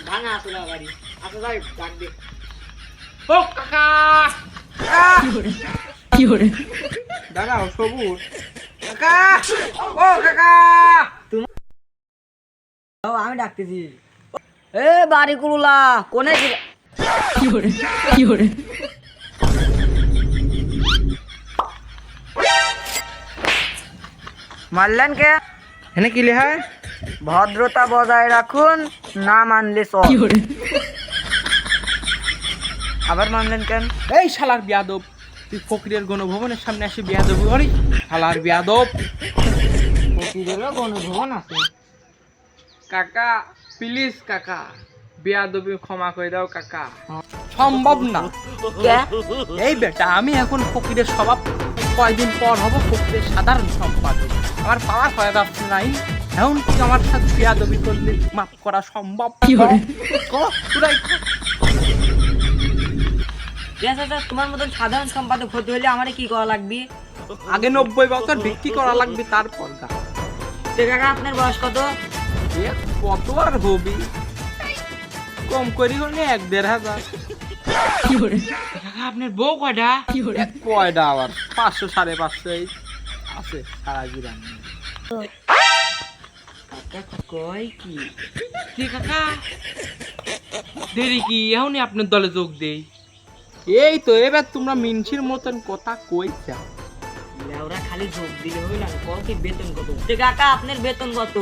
ভাঙা তোলা বাড়ি আচ্ছা যাই ডাক দে ও কাকা দাঁড়াও সবুজ কাকা ও কাকা আমি ডাকতেছি এ বাড়ি কুলুলা কোনে মারলেন কে এনে কি লেখা ভদ্রতা বজায় রাখুন না মানলে সব আবার মানলেন কেন এই শালার বিয়াদব তুই ফকিরের গণভবনের সামনে এসে বিয়াদব করি শালার বিয়াদব ফকিরেরও গণভবন আছে কাকা প্লিজ কাকা বিয়াদবি ক্ষমা করে দাও কাকা সম্ভব না কে এই বেটা আমি এখন ফকিরের স্বভাব কয়দিন পর হব ফকিরের সাধারণ সম্পাদক আমার পাওয়ার ফায়দা নাই এখন কি আমার সাথে বিয়াদবি করলে মাফ করা সম্ভব তোমার মতন সাধারণ সম্পাদক হতে হলে আমার কি করা লাগবে আগে 90 বছর ভিত্তি করা লাগবে তারপর কাকা আপনার বয়স কত কত আর হবি কম করি হলে 1-1.5 আপনার বউ কয়টা কয়টা আবার 500-550 আছে সারা গ্রাম কয় কি কাকা দেরি কি এখনই আপনার দলে যোগ দেই এই তো এবার তোমরা মিনছির মতন কথা কইছা ওরা খালি যোগ দিলে হইল না কি বেতন কত কাকা আপনার বেতন কত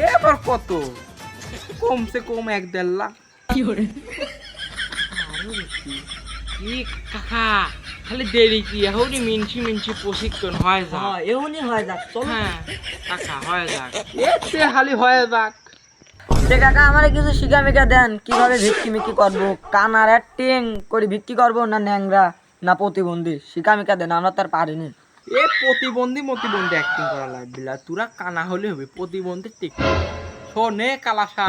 এবার কত কমসে কম 1-1.5 লাখ কি কাকা খালি দেরি কি এখনই মিনছি প্রশিক্ষণ হয় যা এখনই হয় যাক চল হ্যাঁ কাকা হয় যাক এতে খালি হয় যাক কাকা আমারে কিছু শিখামিকা দেন কিভাবে ভিক্ষি মিক্ষি করবো কানার অ্যাক্টিং করে ভিক্ষি করবো না ন্যাংরা না প্রতিবন্ধী শিখামিকা দেন আমরা তার পারিনি এ প্রতিবন্ধী অ্যাক্টিং করা লাগবে না তোরা কানা হলে হবে প্রতিবন্ধী ঠিক শোনে কালাসা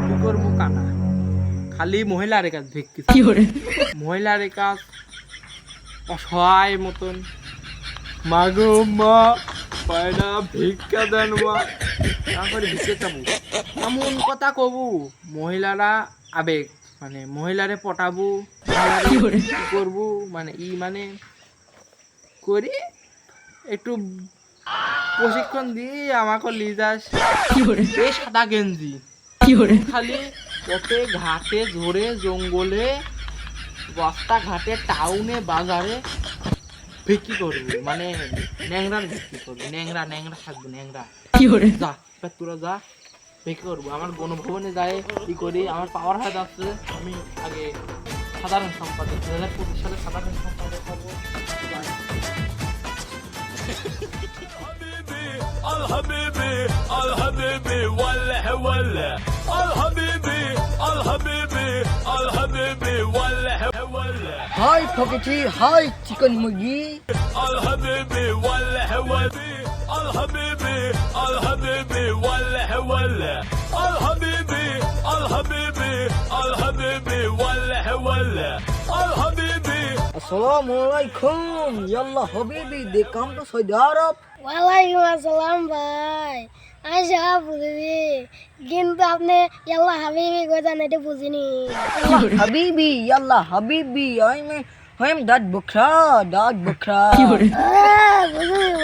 তুই করবো কানা খালি মহিলার কাজ ভিক্ষি মহিলার কাজ অসহায় মতন মাগো মা পায়না ভিক্ষা দেন মা তারপরে ভিক্ষে চাবো এমন কথা কবু মহিলারা আবেগ মানে মহিলারে পটাবো কি করবো মানে মানে করি একটু প্রশিক্ষণ দিয়ে আমাকে লিজাস এই সাদা গেঞ্জি খালি পথে ঘাটে ঝরে জঙ্গলে রাস্তা ঘাটে টাউনে বাজারে বিক্রি করবো মানে ন্যাংরার বিক্রি করবো ন্যাংরা থাকবো ন্যাংরা যা এবার তোরা যা বিক্রি করবো আমার গণভবনে যায় কি করি আমার পাওয়ার হাত আছে আমি আগে সাধারণ সম্পাদক 2025 সালে সাধারণ সম্পাদক হবো الحبيبي الحبيبي ولا ولا الحبيبي الحبيبي الحبيبي ولا ولا হাই ফকিটি হাই চিকেন মুরগি الحبيبي ولا ولا الحبيبي الحبيبي ولا ولا الحبيبي الحبيبي الحبيبي ولا ولا الحبيبي আসসালামু আলাইকুম ইয়াল্লা হাবিবি দে কাম টু সৌদি আরব ওয়ালাইকুম আসসালাম ভাই আচ্ছা বুঝিনি কিন্তু আপনি ইয়াল্লা হাবিবি কইতান এটা বুঝিনি হাবিবি ইয়াল্লা হাবিবি I'm that bukra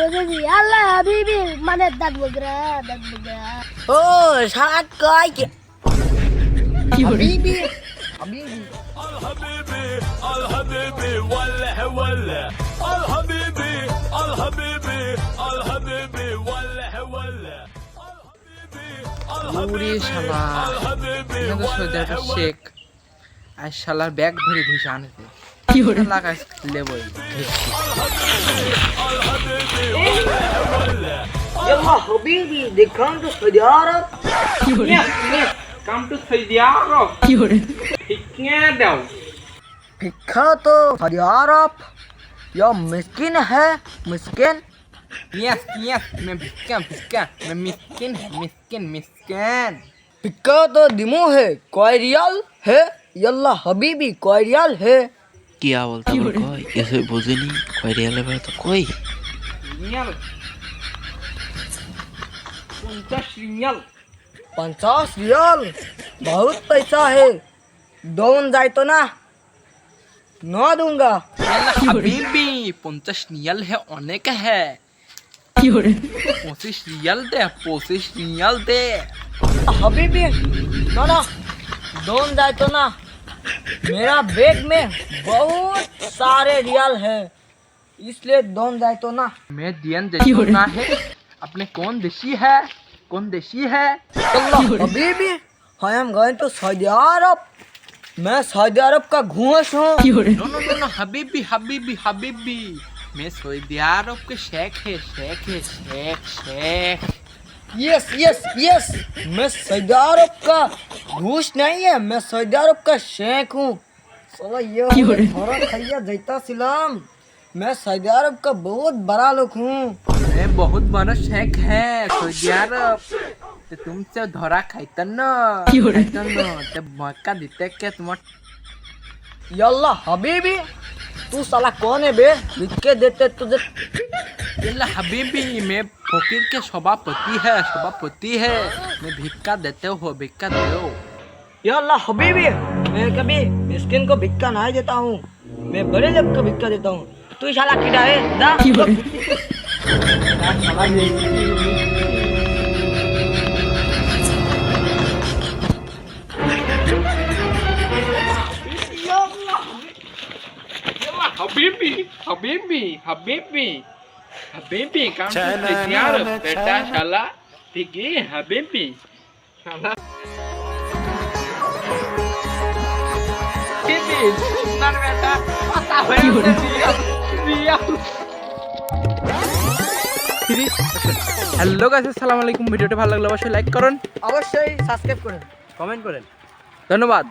বুঝেছি ইয়াল্লা হাবিবি মানে দাঁত বগরা ও সাত কয় কি হাবিবি হাবিবি الحبيبي الحبيبي ولا ولا الحبيبي الحبيبي الحبيبي ولا ولا ওরে শালা এটা সৌদি আরবের শেখ আর শালার ব্যাগ ধরে ভিসা আনতে কি হলো লাগাই লেবই ইয়াল্লা হাবিবি দে come to Saudi Arab come to Saudi Arab কি হলো ঠিকনা দাও भिक्खा तो सऊदी अरब यो मिस्किन है मिस्किन यस मैं मिस्किन भिक्खा तो दिमो है कोई रियल है यल्ला हबीबी कोई रियल है क्या बोलता है कोई ऐसे बुझे नहीं कोई रियल है तो कोई रियल 50 रियल 50 रियल बहुत पैसा है। दोन जाए तो ना न दूंगा। হাবিবি 50 রিয়াল হে অনেক হে 25 রিয়াল দে 25 রিয়াল দে हबीबी ना ना दोन जाए तो ना, मेरा बैग में बहुत सारे रियल है इसलिए दोन जाए तो ना। मैं दियन देता ना है। अपने कौन देशी है? कौन देशी है? अल्लाह हबीबी I am going to Saudi Arab. मैं सऊदी अरब का घूस हूँ। नो नो नो नो हबीबी हबीबी हबीबी मैं सऊदी अरब के शेख है शेख शेख यस यस यस मैं सऊदी अरब का घूस नहीं है, मैं सऊदी अरब का शेख हूँ। साला ये थोड़ा खैया जैता सिलाम। मैं सऊदी अरब का बहुत बड़ा लोग हूँ। मैं बहुत बड़ा शेख है सऊदी अरब। तो तुमसे धरा खाइतन न ते मक्का देते क्या तुम? यल्ला हबीबी तू साला कौन है बे? लिख देते तुझे। यल्ला हबीबी मैं फकीर के सभापति है मैं भिक्का देते हो भिक्का दो। यल्ला हबीबी मैं कभी मिस्किन को भिक्का नहीं देता हूँ, मैं बड़े लोग को भिक्का देता हूँ। तू साला किड़ा है जा। हबीबी काम यार बेटा शाला पिगी हबीबी शाला हबीबी सुंदर बेटा पता है दिया হ্যালো গাইস আসসালামু আলাইকুম। ভিডিওটা ভালো লাগলে অবশ্যই লাইক করুন, অবশ্যই সাবস্ক্রাইব করেন, কমেন্ট করেন। ধন্যবাদ।